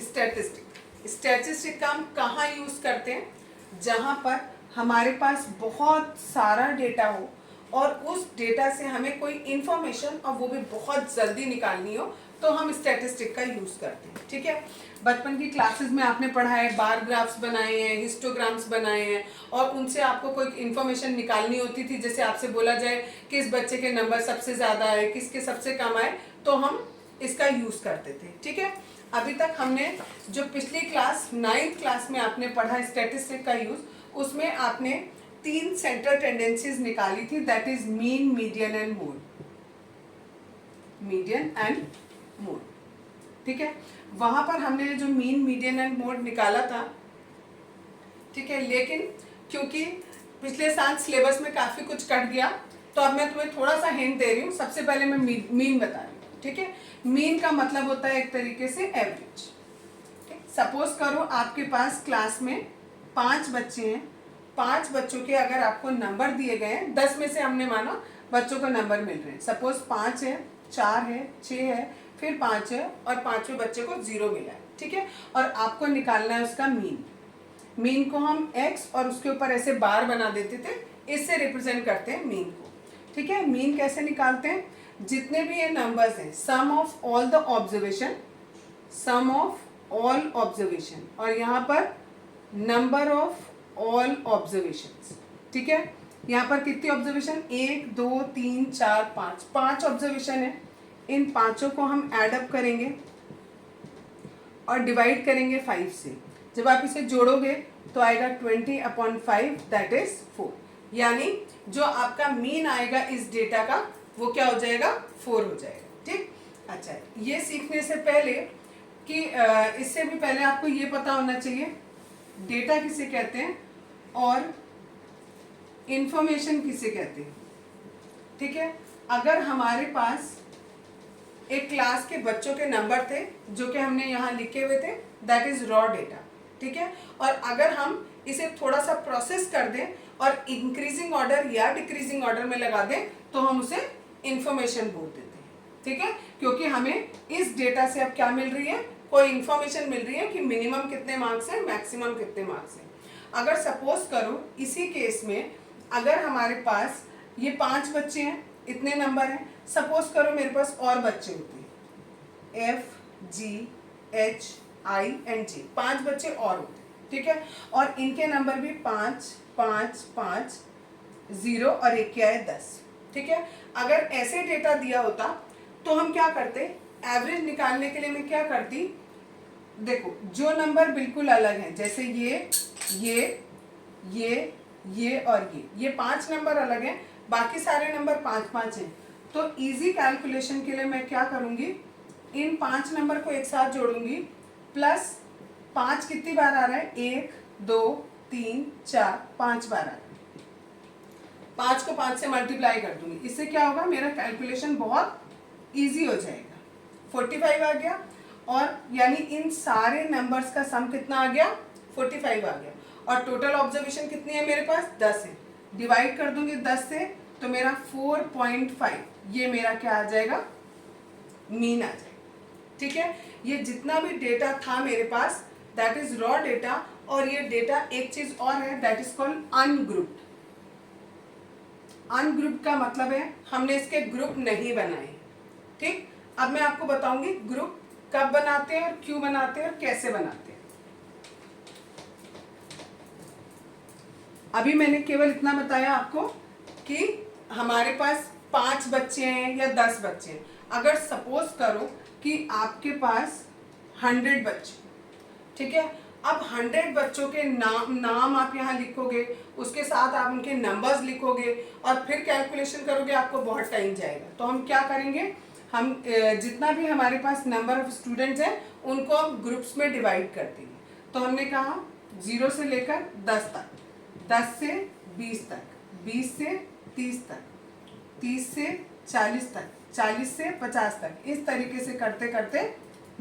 Statistic का हम कहाँ यूज़ करते हैं? जहाँ पर हमारे पास बहुत सारा डेटा हो और उस डेटा से हमें कोई इंफॉर्मेशन और वो भी बहुत जल्दी निकालनी हो, तो हम स्टैटिस्टिक का यूज़ करते हैं। ठीक है, बचपन की क्लासेस में आपने पढ़ा है, बार ग्राफ्स बनाए हैं, हिस्टोग्राम्स बनाए हैं, और उनसे आपको कोई इन्फॉर्मेशन निकालनी होती थी। जैसे आपसे बोला जाए किस बच्चे के नंबर सबसे ज़्यादा आए, किसके सबसे कम आए, तो हम इसका यूज़ करते थे। ठीक है, अभी तक हमने जो पिछली क्लास 9th क्लास में आपने पढ़ा स्टैटिस्टिक का यूज़, उसमें आपने 3 सेंट्रल टेंडेंसीज निकाली थी, that is mean, median and mode. Median and mode, ठीक है। वहां पर हमने जो मीन, मीडियन एंड मोड निकाला था, ठीक है, लेकिन क्योंकि पिछले साल सिलेबस में काफी कुछ कट गया, तो अब मैं तुम्हें थोड़ा सा हिंट दे रही हूँ। सबसे पहले मैं मीन बता रही हूँ। ठीक है, मीन का मतलब होता है एक तरीके से एवरेज। सपोज करो आपके पास क्लास में 5 बच्चे हैं, 5 बच्चों के अगर आपको नंबर दिए गए हैं, 10 में से हमने माना बच्चों को नंबर मिल रहे हैं। सपोज 5 है, 4 है, 6 है, फिर 5 है, और 5वें बच्चे को 0 मिला है। ठीक है, और आपको निकालना है उसका मीन। मीन को हम x और उसके ऊपर ऐसे बार बना देते थे, इससे रिप्रेजेंट करते हैं मीन को। ठीक है, मीन कैसे निकालते हैं? जितने भी ये नंबर्स हैं, sum of all the observation, sum of all observation, और यहाँ पर नंबर ऑफ ऑल ऑब्जर्वेशंस। ठीक है, यहाँ पर कितनी ऑब्जर्वेशन? 1 2 3 4 5, 5 ऑब्जर्वेशन है। इन पांचों को हम ऐड अप करेंगे और डिवाइड करेंगे 5 से। जब आप इसे जोड़ोगे तो आएगा 20/5, दैट इज 4। यानी जो आपका मीन आएगा इस डेटा का, वो क्या हो जाएगा? 4 हो जाएगा। ठीक, अच्छा, ये सीखने से पहले कि इससे भी पहले आपको ये पता होना चाहिए डेटा किसे कहते हैं और इंफॉर्मेशन किसे कहते हैं। ठीक है, अगर हमारे पास एक क्लास के बच्चों के नंबर थे जो कि हमने यहाँ लिखे हुए थे, दैट इज रॉ डेटा। ठीक है, और अगर हम इसे थोड़ा सा प्रोसेस कर दें और इंक्रीजिंग ऑर्डर या डिक्रीजिंग ऑर्डर में लगा दें, तो हम उसे इंफॉर्मेशन बोल देते हैं। ठीक है, क्योंकि हमें इस डेटा से अब क्या मिल रही है? कोई इंफॉर्मेशन मिल रही है कि मिनिमम कितने मार्क्स हैं, मैक्सिमम कितने मार्क्स हैं। अगर सपोज करो इसी केस में अगर हमारे पास ये 5 बच्चे हैं, इतने नंबर हैं, सपोज करो मेरे पास और बच्चे होते हैं, F G H I and J, 5 बच्चे और होते हैं। ठीक है, और इनके नंबर भी 5 5 5 0 और एक क्या है 10। ठीक है, अगर ऐसे डेटा दिया होता तो हम क्या करते? एवरेज निकालने के लिए मैं क्या करती? देखो, जो नंबर बिल्कुल अलग हैं, जैसे ये और ये 5 नंबर अलग हैं, बाकी सारे नंबर 5 5 हैं, तो इजी कैलकुलेशन के लिए मैं क्या करूंगी? इन 5 नंबर को एक साथ जोड़ूंगी, प्लस 5 कितनी बार आ रहा है? 1 2 3 4 5 बार आ रहा है। 5 को 5 से मल्टीप्लाई कर दूंगी, इससे क्या होगा? मेरा कैलकुलेशन बहुत इजी हो जाएगा। 45 आ गया, और यानी इन सारे नंबर्स का सम कितना आ गया? 45 आ गया। और टोटल ऑब्जर्वेशन कितनी है मेरे पास? 10 है। डिवाइड कर दूंगी 10 से, तो मेरा 4.5, ये मेरा क्या आ जाएगा? मीन आ जाएगा। ठीक है, ये जितना भी डेटा था मेरे पास, दैट इज रॉ डेटा, और ये डेटा एक चीज और है, that is called ungrouped. Ungrouped का मतलब है हमने इसके ग्रुप नहीं बनाए। ठीक, अब मैं आपको बताऊंगी ग्रुप कब बनाते हैं और क्यों बनाते हैं और कैसे बनाते हैं। अभी मैंने केवल इतना बताया आपको कि हमारे पास 5 बच्चे हैं या 10 बच्चे हैं। अगर सपोज करो कि आपके पास 100 बच्चे, ठीक है, अब 100 बच्चों के नाम आप यहाँ लिखोगे, उसके साथ आप उनके नंबर्स लिखोगे और फिर कैलकुलेशन करोगे, आपको बहुत टाइम जाएगा। तो हम क्या करेंगे? हम जितना भी हमारे पास नंबर ऑफ स्टूडेंट्स हैं, उनको हम ग्रुप्स में डिवाइड कर देंगे। तो हमने कहा 0 से लेकर 10 तक, 10 से 20 तक, 20 से 30 तक, 30 से 40 तक, 40 से 50 तक, इस तरीके से करते करते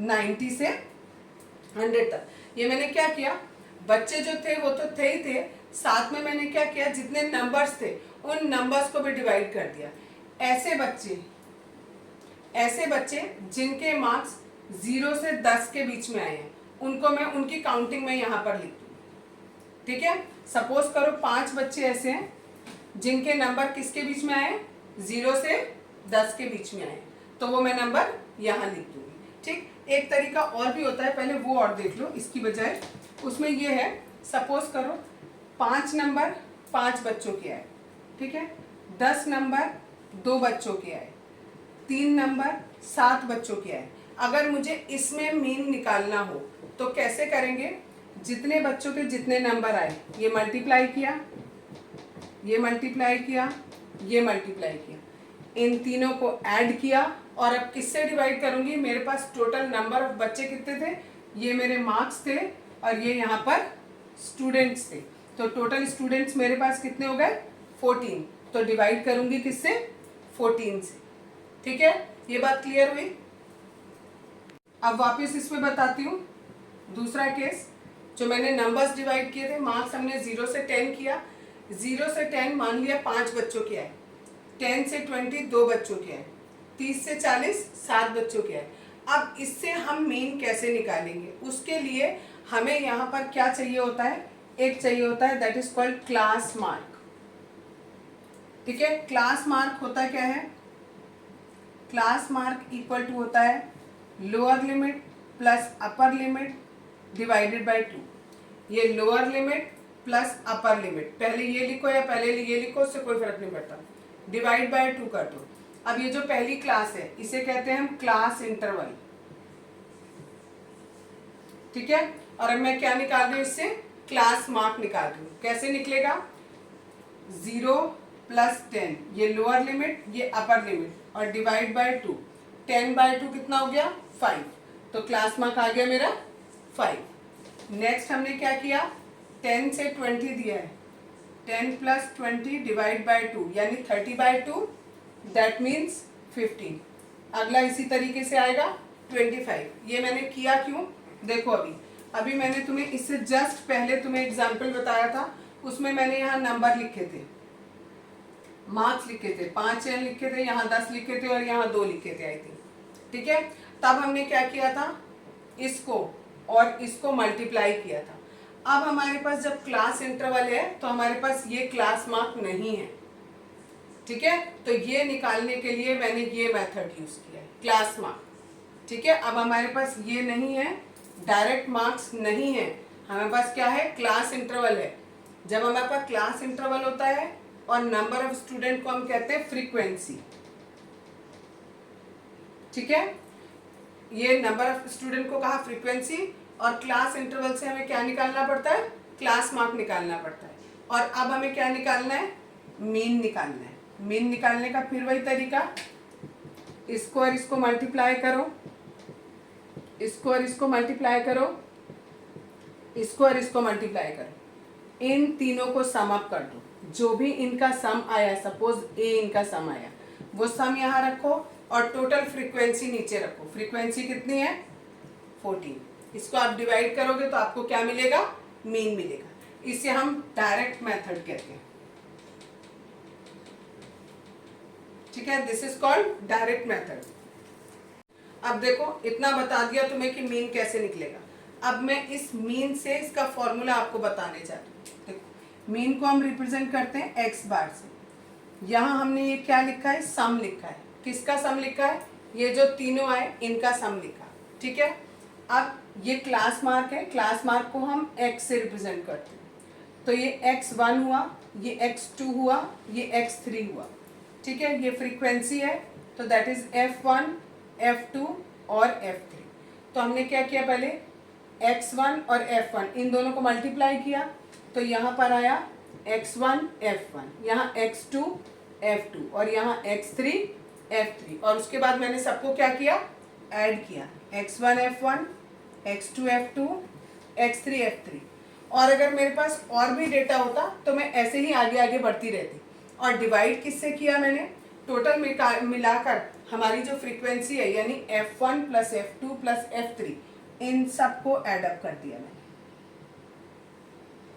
90 से 100 तक। ये मैंने क्या किया? बच्चे जो थे वो तो थे ही थे, साथ में मैंने क्या किया? जितने नंबर्स थे उन नंबर्स को भी डिवाइड कर दिया। ऐसे बच्चे जिनके मार्क्स 0 से 10 के बीच में आए हैं, उनको मैं उनकी काउंटिंग में यहाँ पर लिख दूँ। ठीक है, सपोज करो 5 बच्चे ऐसे हैं जिनके नंबर किसके बीच में आए, 0 से 10 के बीच में आए, तो वो मैं नंबर यहाँ लिख दूँगी। ठीक, एक तरीका और भी होता है, पहले वो और देख लो इसकी बजाय। उसमें ये है, सपोज करो 5 नंबर 5 बच्चों के आए, ठीक है, 10 नंबर 2 बच्चों के आए, 3 नंबर 7 बच्चों के आए। अगर मुझे इसमें मीन निकालना हो तो कैसे करेंगे, जितने बच्चों के जितने नंबर आए ये मल्टीप्लाई किया, ये मल्टीप्लाई किया, ये मल्टीप्लाई किया, इन तीनों को ऐड किया, और अब किससे डिवाइड करूंगी, मेरे पास टोटल नंबर ऑफ बच्चे कितने थे, ये मेरे मार्क्स थे और ये यहाँ पर स्टूडेंट्स थे, तो टोटल स्टूडेंट्स मेरे पास कितने हो गए 14, तो डिवाइड करूंगी किससे, 14 से। ठीक है, ये बात क्लियर हुई। अब वापस इसमें बताती हूँ दूसरा केस, जो मैंने नंबर्स डिवाइड किए थे, मार्क्स हमने 0 से 10 किया, 0 से 10 मान लिया 5 बच्चों के आए, 10 से 20 2 बच्चों के आए, 30 से 40 7 बच्चों के आए। अब इससे हम मीन कैसे निकालेंगे, उसके लिए हमें यहाँ पर क्या चाहिए होता है, एक चाहिए होता है that is called class mark. ठीक है, क्लास मार्क होता क्या है, क्लास मार्क इक्वल टू होता है lower limit plus upper limit divided by 2। ये lower limit plus upper limit, पहले ये लिखो या पहले ये लिखो, उससे कोई फर्क नहीं पड़ता, डिवाइड बाय 2 कर दो। अब ये जो पहली क्लास है इसे कहते हैं हम क्लास इंटरवल। ठीक है, और अब मैं क्या निकाल रही हूँ, इससे क्लास मार्क निकाल रही हूँ। कैसे निकलेगा, 0 प्लस 10, ये लोअर लिमिट ये अपर लिमिट, और डिवाइड बाय 2, 10 बाय 2 कितना हो गया 5, तो क्लास मार्क आ गया मेरा 5। नेक्स्ट हमने क्या किया, 10 से 20 दिया है, 10 प्लस 20 डिवाइड बाय 2 यानी 30 बाय 2 दैट मीन्स 15। अगला इसी तरीके से आएगा 25। ये मैंने किया क्यों, देखो अभी मैंने तुम्हें इससे जस्ट पहले तुम्हें एग्जाम्पल बताया था, उसमें मैंने यहाँ नंबर लिखे थे, मार्क्स लिखे थे, 5 लिखे थे, यहाँ 10 लिखे थे और यहाँ 2 लिखे थे आई थिंक। ठीक है, तब हमने क्या किया था, इसको और इसको मल्टीप्लाई किया था। अब हमारे पास जब क्लास इंटरवल है तो हमारे पास ये क्लास मार्क नहीं है। ठीक है, तो ये निकालने के लिए मैंने ये मेथड यूज किया है, क्लास मार्क। ठीक है, अब हमारे पास ये नहीं है, डायरेक्ट मार्क्स नहीं है, हमारे पास क्या है, क्लास इंटरवल है। जब हमारे पास क्लास इंटरवल होता है और नंबर ऑफ स्टूडेंट को हम कहते हैं फ्रीक्वेंसी। ठीक है, ये नंबर ऑफ स्टूडेंट को कहा फ्रीक्वेंसी, और क्लास इंटरवल से हमें क्या निकालना पड़ता है, क्लास मार्क निकालना पड़ता है। और अब हमें क्या निकालना है, मीन निकालना है। मीन निकालने का फिर वही तरीका, इसको और इसको मल्टीप्लाई करो, इसको और इसको मल्टीप्लाई करो, इसको और इसको मल्टीप्लाई करो, इन तीनों को सम अप कर दो, जो भी इनका सम आया, सपोज ए इनका सम आया, वो सम यहाँ रखो और टोटल फ्रीक्वेंसी नीचे रखो। फ्रीक्वेंसी कितनी है 14, इसको आप डिवाइड करोगे तो आपको क्या मिलेगा, मीन मिलेगा। इसे हम डायरेक्ट मेथड कहते हैं। ठीक है, this is called direct method. अब देखो इतना बता दिया तुम्हें कि मीन कैसे निकलेगा। अब मैं इस मीन से इसका फॉर्मूला आपको बताने जा रही हूँ। देखो मीन को हम रिप्रेजेंट करते हैं एक्स बार से। यहाँ हमने ये क्या लिखा है, सम लिखा है। किसका सम लिखा है, ये जो तीनों आए इनका सम लिखा। ठीक है, अब ये क्लास मार्क है, क्लास मार्क को हम एक्स से रिप्रेजेंट करते हैं, तो ये x1 हुआ, ये x2 हुआ, ये x3 हुआ। ठीक है, ये फ्रीक्वेंसी है, तो दैट इज f1, f2 और f3। तो हमने क्या किया, पहले x1 और f1 इन दोनों को मल्टीप्लाई किया, तो यहाँ पर आया x1 f1, यहाँ x2 f2 और यहाँ x3 f3, और उसके बाद मैंने सबको क्या किया, ऐड किया, x1 f1, x2 f2, x3 f3। और अगर मेरे पास और भी डेटा होता तो मैं ऐसे ही आगे आगे बढ़ती रहती। और डिवाइड किससे किया मैंने, टोटल मिलाकर हमारी जो फ्रीक्वेंसी है यानी f1 plus f2 plus f3, इन सबको ऐड अप कर दिया मैंने।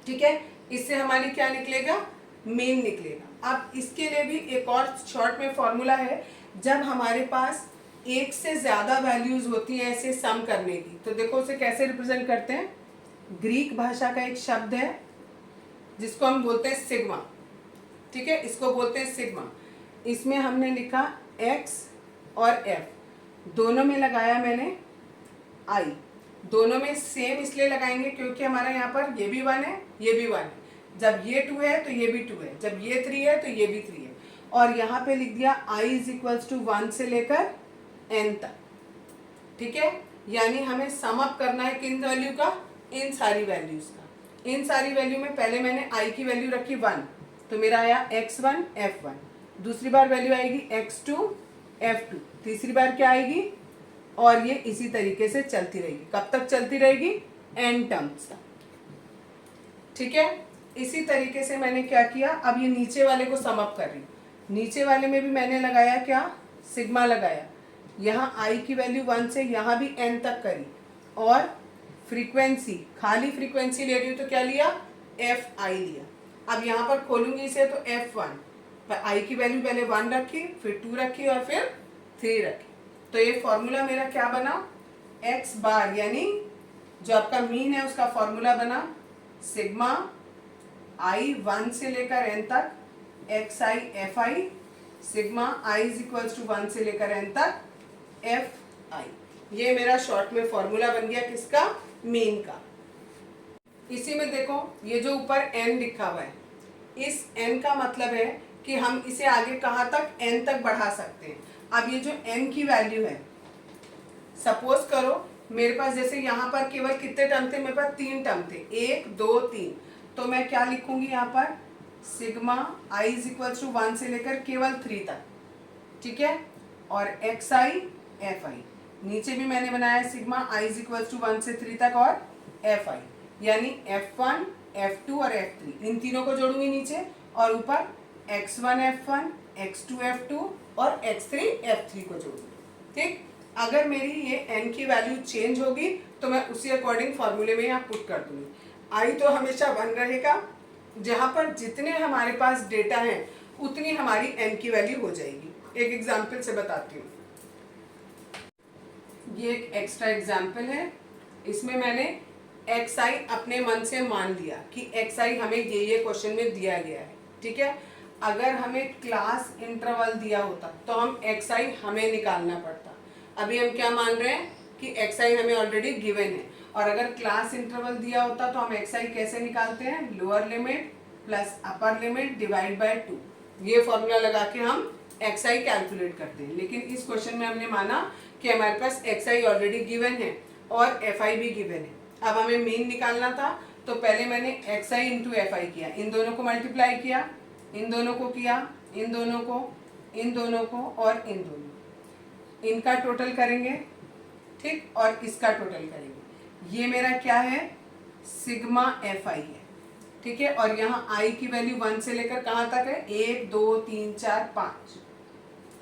ठीक है, इससे हमारी क्या निकलेगा, मीन निकलेगा। अब इसके लिए भी एक और शॉर्ट में फॉर्मूला है, जब हमारे पास एक से ज़्यादा वैल्यूज़ होती हैं ऐसे सम करने की, तो देखो उसे कैसे रिप्रेजेंट करते हैं। ग्रीक भाषा का एक शब्द है जिसको हम बोलते हैं सिग्मा, ठीक है, इसको बोलते हैं सिग्मा। इसमें हमने लिखा x और f, दोनों में लगाया मैंने i। दोनों में सेम इसलिए लगाएंगे क्योंकि हमारा यहाँ पर ये भी 1 है, ये भी 1 है। जब ये 2 है तो ये भी 2 है, जब ये 3 है तो ये भी 3 है। और यहाँ पे लिख दिया i = 1 से लेकर n तक, ठीक है। यानी हमें सम अप करना है किन वैल्यू का, इन सारी वैल्यूज का। इन सारी वैल्यू में पहले मैंने i की वैल्यू रखी 1, तो मेरा आया x1 f1। दूसरी बार वैल्यू आएगी x2 f2। तीसरी बार क्या आएगी, और ये इसी तरीके से चलती रहेगी। कब तक चलती रहेगी, n टर्म्स तक, ठीक है। इसी तरीके से मैंने क्या किया, अब ये नीचे वाले को सम अप कर रही हूँ। नीचे वाले में भी मैंने लगाया क्या, सिग्मा लगाया। यहाँ i की वैल्यू 1 से यहाँ भी n तक करी, और फ्रीक्वेंसी, खाली फ्रीक्वेंसी ले रही हूँ तो क्या लिया, fi लिया। अब यहाँ पर खोलूंगी इसे तो f1, पर i की वैल्यू पहले 1 रखी, फिर 2 रखी और फिर 3 रखी। तो ये फॉर्मूला मेरा क्या बना, x बार यानी जो आपका मीन है उसका फॉर्मूला बना सिग्मा i 1 से लेकर n तक xi fi, सिग्मा i = 1 से लेकर n तक fi। ये मेरा शॉर्ट में फॉर्मूला बन गया किसका, मीन का। इसी में देखो ये जो ऊपर n लिखा हुआ है, इस n का मतलब है कि हम इसे आगे कहाँ तक, n तक बढ़ा सकते हैं। अब ये जो n की वैल्यू है, सपोज करो मेरे पास जैसे यहाँ पर केवल कितने टर्म थे, मेरे पास 3 टर्म थे, 1 2 3, तो मैं क्या लिखूंगी यहाँ पर, सिग्मा i = 1 से लेकर केवल 3 तक, ठीक है। और xi fi, नीचे भी मैंने बनाया सिग्मा i = 1 से 3 तक और fi, यानी f1 f2 और f3, इन तीनों को जोड़ूंगी नीचे, और ऊपर x1 f1 x2 f2 और x3 f3 को जोड़ूंगी, ठीक। अगर मेरी ये n की वैल्यू चेंज होगी तो मैं उसी अकॉर्डिंग फॉर्मूले में यहाँ पुट कर दूंगी। i तो हमेशा 1 रहेगा, जहाँ पर जितने हमारे पास डेटा हैं उतनी हमारी n की वैल्यू हो जाएगी। एक एग्जाम्पल से बताती हूँ, ये एक एक्स्ट्रा एग्जाम्पल है। इसमें मैंने xi अपने मन से मान लिया कि xi हमें ये क्वेश्चन में दिया गया है, ठीक है। अगर हमें क्लास इंटरवल दिया होता तो हम xi हमें निकालना पड़ता। अभी हम क्या मान रहे हैं कि xi हमें ऑलरेडी गिवन है, और अगर क्लास इंटरवल दिया होता तो हम xi कैसे निकालते हैं, lower limit plus upper limit divide by 2, ये फॉर्मूला लगा के हम xi कैलकुलेट करते हैं। लेकिन इस क्वेश्चन में हमने माना कि हमारे पास xi ऑलरेडी गिवन है और fi भी गिवन है। अब हमें मीन निकालना था, तो पहले मैंने xi इंटू fi किया, इन दोनों को मल्टीप्लाई किया, इन दोनों को किया, इन दोनों को, इन दोनों को और इन दोनों, इनका टोटल करेंगे, ठीक, और इसका टोटल करेंगे। ये मेरा क्या है, सिग्मा fi है, ठीक है। और यहाँ i की वैल्यू 1 से लेकर कहाँ तक है, 1 2 3 4 5,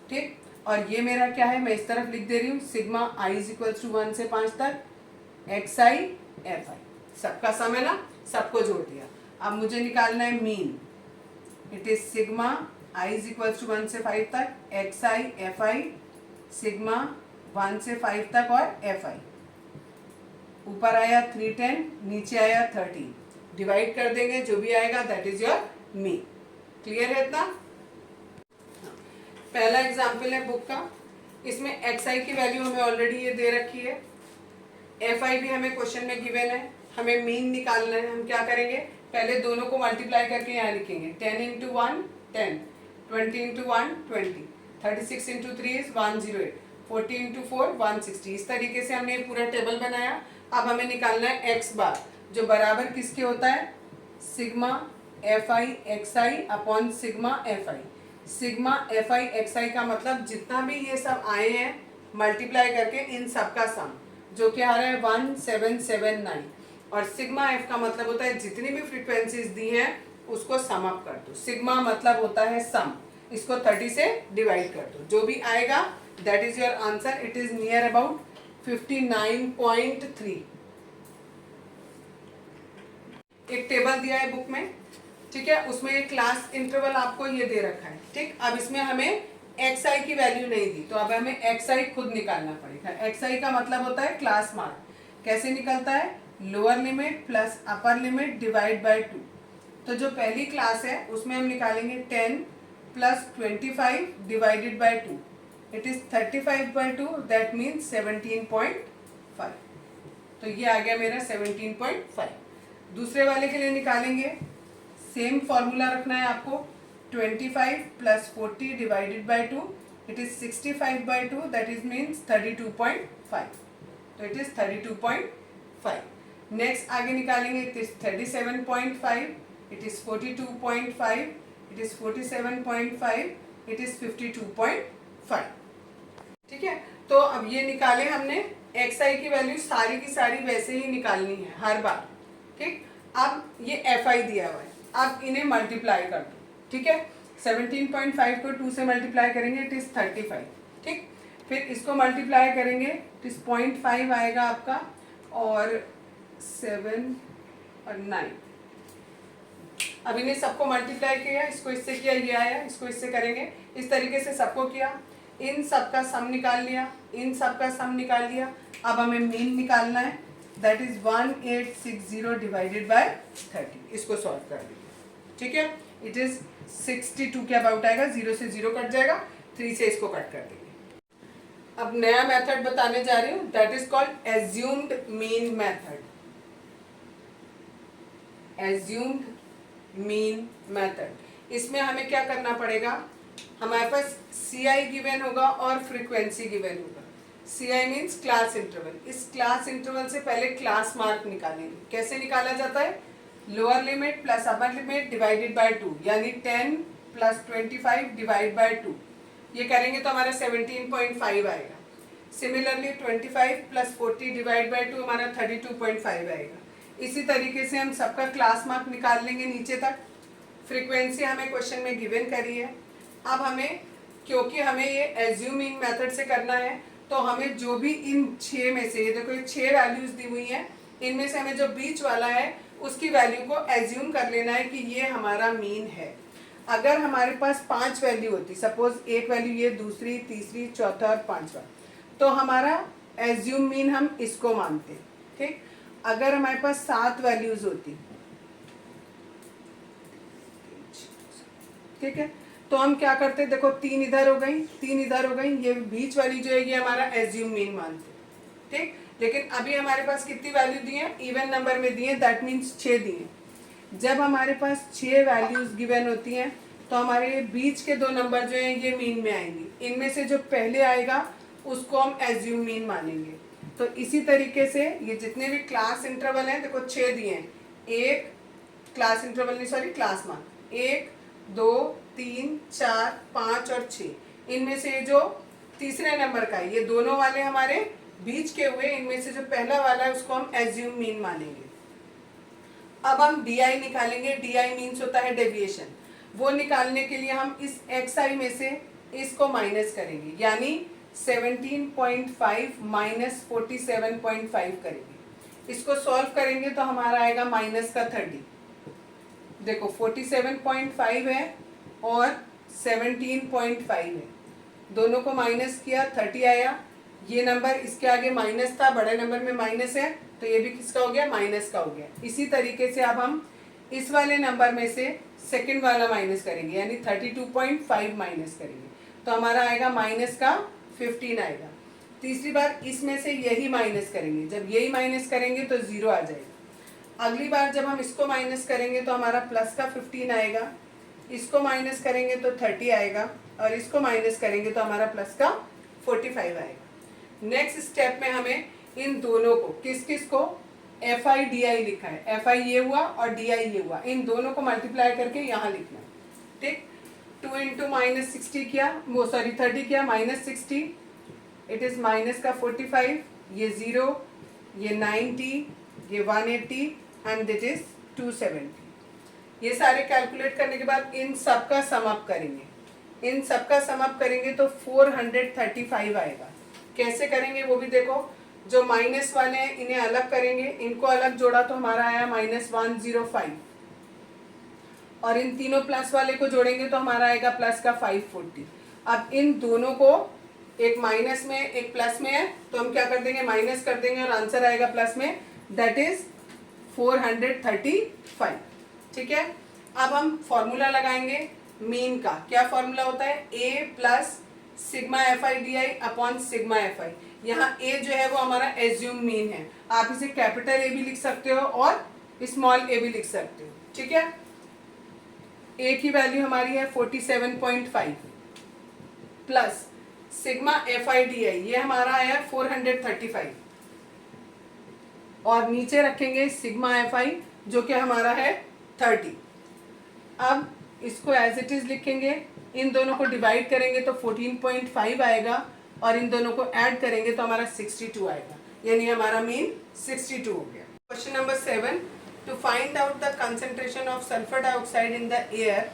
ठीक। और ये मेरा क्या है, मैं इस तरफ लिख दे रही हूँ, सिग्मा i = 1 से 5 तक xi fi, सबका सम है ना, सबको जोड़ दिया। अब मुझे निकालना है mean, it is sigma i = 1 से 5 तक xi fi, सिग्मा 1 से 5 तक और fi। ऊपर आया 310, नीचे आया 13, डिवाइड कर देंगे, जो भी आएगा that is your mean. Clear है इतना। पहला एग्जाम्पल है बुक का, इसमें xi की वैल्यू हमें ऑलरेडी ये दे रखी है, fi भी हमें क्वेश्चन में गिवन है, हमें मीन निकालना है। हम क्या करेंगे, पहले दोनों को मल्टीप्लाई करके यहाँ लिखेंगे, 10 × 1 10, 20 × 1 20, 36 × 3 is 108, 40 × 4 160। इस तरीके से हमने पूरा टेबल बनाया। अब हमें निकालना है x बार, जो बराबर किसके होता है, sigma fi xi upon sigma fi। Sigma fi xi का मतलब जितना भी ये सब आए हैं मल्टीप्लाई करके इन सब का सम, जो कि आ रहा है 1779। और सिग्मा f का मतलब होता है जितनी भी फ्रीक्वेंसीज दी हैं उसको सम अप कर दो। सिग्मा मतलब होता है सम, इसको 30 से डिवाइड कर दो, जो भी आएगा that is your answer. It is near about 59.3। एक टेबल दिया है बुक में, ठीक है, उसमें एक क्लास इंटरवल आपको ये दे रखा है, ठीक। अब इसमें हमें एक्स आई की वैल्यू नहीं दी, तो अब हमें एक्स आई खुद निकालना पड़ेगा। एक्स आई का मतलब होता है क्लास मार्क। कैसे निकलता है? Lower limit plus upper limit divide by 2। तो जो पहली क्लास है उसमें हम निकालेंगे 10 plus 25 divided by 2, it is 35 by 2, that means 17.5। तो ये आ गया मेरा 17.5। दूसरे वाले के लिए निकालेंगे, सेम फॉर्मूला रखना है आपको, 25 plus 40 divided by 2, it is 65 by 2, that is means 32.5। तो इट इज 32.5। नेक्स्ट आगे निकालेंगे, it is 37.5, it is 42.5, it is 47.5, it is 52.5। ठीक है, तो अब ये निकाले हमने। एक्स आई की वैल्यू सारी की सारी वैसे ही निकालनी है हर बार। ठीक, अब ये एफ आई दिया हुआ है, अब इन्हें मल्टीप्लाई कर दो। ठीक है, 17.5 को 2 से मल्टीप्लाई करेंगे, इट इज 35। ठीक, फिर इसको मल्टीप्लाई करेंगे, इट इज 0.5 आएगा आपका, और 7 और 9। अब इन्हें सबको मल्टीप्लाई किया, इसको इससे किया, ये आया, इसको इससे करेंगे, इस तरीके से सबको किया, इन सब का सम निकाल लिया, इन सब का सम निकाल लिया। अब हमें मीन निकालना है, दैट इज 1860 डिवाइडेड बाय 30। इसको सॉल्व कर लीजिए। ठीक है, इट इज 62 के अबाउट आएगा, 0 से 0 कट जाएगा, 3 से इसको कट कर देंगे। अब नया मेथड बताने जा रही हूँ, that is called assumed mean method. Assumed mean method, इसमें हमें क्या करना पड़ेगा, हमारे पास सी आई गिवन होगा और फ्रीक्वेंसी गिवन होगा। सी आई मीन्स क्लास इंटरवल। इस क्लास इंटरवल से पहले क्लास मार्क निकालेंगे। कैसे निकाला जाता है? Lower limit plus upper limit divided by 2, यानी 10 प्लस 25 डिवाइड बाय 2। ये करेंगे तो हमारा 17.5 आएगा। सिमिलरली 25 प्लस 40 डिवाइड बाय 2 हमारा 32.5 आएगा। इसी तरीके से हम सबका क्लास मार्क निकाल लेंगे नीचे तक। फ्रीक्वेंसी हमें क्वेश्चन में गिवन करी है। अब हमें, क्योंकि हमें ये एज्यूमिंग मेथड से करना है, तो हमें जो भी इन 6 में से, ये देखो ये 6 वैल्यूज दी हुई हैं, इनमें से हमें जो बीच वाला है उसकी वैल्यू को एज्यूम कर लेना है कि ये हमारा मीन है। अगर हमारे पास 5 वैल्यू होती, सपोज एक वैल्यू ये, दूसरी, तीसरी, चौथा और 5वां, तो हमारा एज्यूम मीन हम इसको मानते। ठीक, अगर हमारे पास 7 वैल्यूज होती, ठीक है, तो हम क्या करते, देखो 3 इधर हो गई, 3 इधर हो गई, ये बीच वाली जो है ये हमारा एज्यूम मीन मानते। ठीक, लेकिन अभी हमारे पास कितनी वैल्यू दी है? इवन नंबर में दी है, दैट मीन्स 6 दी है। जब हमारे पास 6 वैल्यूज गिवन होती हैं, तो हमारे बीच के 2 नंबर जो हैं ये मीन में आएंगे। इनमें से जो पहले आएगा उसको हम एज्यूम मीन मानेंगे। तो इसी तरीके से ये जितने भी क्लास इंटरवल हैं, देखो 6 दिए हैं, एक क्लास इंटरवल नहीं, सॉरी क्लास मार्क, 1 2 3 4 5 और 6, इनमें से जो तीसरे नंबर का है, ये दोनों वाले हमारे बीच के हुए, इनमें से जो पहला वाला है उसको हम एज्यूम मीन मानेंगे। अब हम डी आई निकालेंगे। डी आई मीन्स होता है डेविएशन। वो निकालने के लिए हम इस एक्स आई में से इसको माइनस करेंगे, यानी 17.5 माइनस 47.5 करेंगे। इसको सॉल्व करेंगे तो हमारा आएगा माइनस का 30। देखो 47.5 है और 17.5 है, दोनों को माइनस किया, 30 आया। ये नंबर इसके आगे माइनस था, बड़े नंबर में माइनस है, तो ये भी किसका हो गया? माइनस का हो गया। इसी तरीके से अब हम इस वाले नंबर में से सेकंड वाला माइनस करेंगे, यानी 32.5 माइनस करेंगे, तो हमारा आएगा माइनस का 15 आएगा। तीसरी बार इसमें से यही माइनस करेंगे, जब यही माइनस करेंगे तो 0 आ जाएगा। अगली बार जब हम इसको माइनस करेंगे तो हमारा प्लस का 15 आएगा, इसको माइनस करेंगे तो 30 आएगा, और इसको माइनस करेंगे तो हमारा प्लस का 45 आएगा। नेक्स्ट स्टेप में हमें इन दोनों को, किस किस को, एफ आई डी आई लिखा है, एफ आई ये हुआ और डी आई ये हुआ, इन दोनों को मल्टीप्लाई करके यहाँ लिखना। ठीक, 2 इंटू माइनस 60 किया, वो सॉरी 30 किया, माइनस 60, इट इज माइनस का 45, ये 0, ये 90, ये 180 एंड इट इज 270। ये सारे कैलकुलेट करने के बाद इन सब का सम अप करेंगे। इन सब का सम अप करेंगे तो 435 आएगा। कैसे करेंगे वो भी देखो। जो माइनस वाले हैं इन्हें अलग करेंगे, इनको अलग जोड़ा तो हमारा आया माइनस 105, और इन तीनों प्लस वाले को जोड़ेंगे तो हमारा आएगा प्लस का 540। अब इन दोनों को, एक माइनस में एक प्लस में है, तो हम क्या कर देंगे, माइनस कर देंगे और आंसर आएगा प्लस में, दैट इज 435। ठीक है, अब हम फॉर्मूला लगाएंगे मीन का। क्या फॉर्मूला होता है, a plus sigma F I D I upon sigma F आई। यहाँ a जो है वो हमारा एज्यूम मीन है, आप इसे कैपिटल A भी लिख सकते हो और स्मॉल a भी लिख सकते हो। ठीक है, a की वैल्यू हमारी है 47.5 plus sigma F I D I, ये हमारा आया 435, और नीचे रखेंगे सिग्मा एफ आई जो कि हमारा है 30। अब इसको एज इट इज लिखेंगे, इन दोनों को डिवाइड करेंगे तो 14.5 आएगा, और इन दोनों को ऐड करेंगे तो हमारा 62 आएगा, यानी हमारा मीन 62 हो गया। Question number 7, to find out the concentration of sulphur dioxide in the air,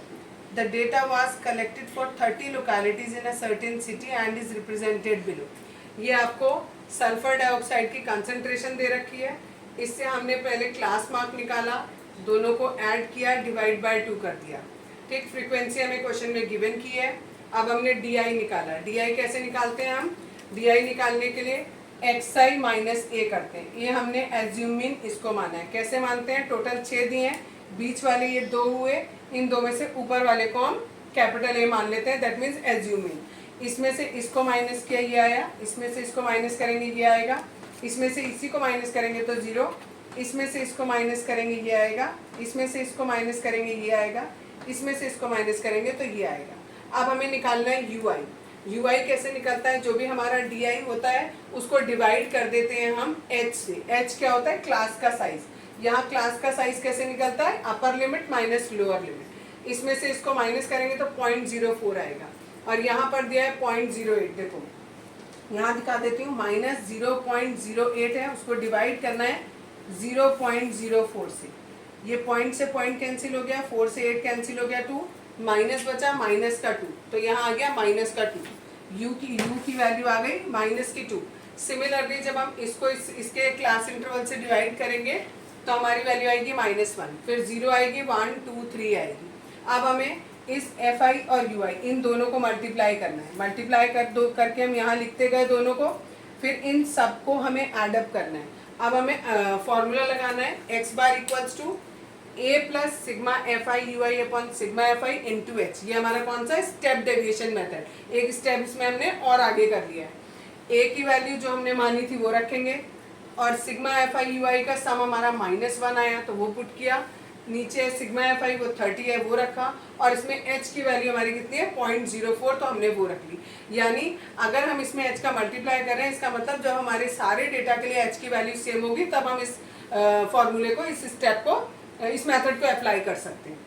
the data was collected for 30 localities in a certain city and is represented below. ये आपको सल्फर डाइऑक्साइड की कंसंट्रेशन दे रखी है, इससे हमने पहले क्लास मार्क निकाला, दोनों को ऐड किया, डिवाइड बाय 2 कर दिया। ठीक, फ्रीक्वेंसी हमें क्वेश्चन में गिवन की है। अब हमने डी आई निकाला। डी आई कैसे निकालते हैं हम, डी आई निकालने के लिए एक्स आई माइनस ए करते हैं। ये हमने एज्यूम मीन इसको माना है। कैसे मानते हैं, टोटल 6 दिए हैं, बीच वाले ये 2 हुए, इन 2 में से ऊपर वाले को हम कैपिटल ए मान लेते हैं, दैट मीन्स एज्यूम मीन। इसमें से इसको माइनस किया ये आया, इसमें से इसको माइनस करेंगे ये आएगा, इसमें से इसी को माइनस करेंगे तो 0, इसमें से इसको माइनस करेंगे ये आएगा, इसमें से इसको माइनस करेंगे ये आएगा, इसमें से इसको माइनस करेंगे तो ये आएगा। अब हमें निकालना है यू आई। यू आई कैसे निकलता है, जो भी हमारा डी आई होता है उसको डिवाइड कर देते हैं हम एच से। एच क्या होता है, क्लास का साइज। यहाँ क्लास का साइज कैसे निकलता है, upper limit minus lower limit. इसमें से इसको माइनस करेंगे तो 0.04 आएगा, और यहाँ पर दिया है 0.08। देखो यहाँ दिखा देती हूँ, माइनस 0.08 है, उसको डिवाइड करना है 0.04 से। ये पॉइंट से पॉइंट कैंसिल हो गया, 4 से 8 कैंसिल हो गया, 2 माइनस बचा, माइनस का 2, तो यहाँ आ गया माइनस का 2। यू की वैल्यू आ गई माइनस की 2। सिमिलरली जब हम इसको इसके क्लास इंटरवल से डिवाइड करेंगे तो हमारी वैल्यू आएगी -1, फिर 0 आएगी, 1 2 3 आएगी। अब हमें इस एफ आई और यू आई इन दोनों को मल्टीप्लाई करना है। मल्टीप्लाई करके हम यहाँ लिखते गए दोनों को, फिर इन सबको हमें एडअप करना है। अब हमें फॉर्मूला लगाना है, X bar equals to A plus sigma F I U I upon sigma F I into H. ये हमारा कौन सा है, स्टेप डेविएशन मेथड। एक स्टेप इसमें हमने और आगे कर लिया है। ए की वैल्यू जो हमने मानी थी वो रखेंगे, और सिग्मा एफ आई यू आई का सम हमारा -1 आया तो वो पुट किया, नीचे सिग्मा एफ आई वो 30 है वो रखा, और इसमें एच की वैल्यू हमारी कितनी है 0.04, तो हमने वो रख ली। यानी अगर हम इसमें एच का मल्टीप्लाई कर रहे हैं, इसका मतलब जब हमारे सारे डेटा के लिए एच की वैल्यू सेम होगी तब हम इस फॉर्मूले को, इस स्टेप को, इस मेथड को अप्लाई कर सकते हैं।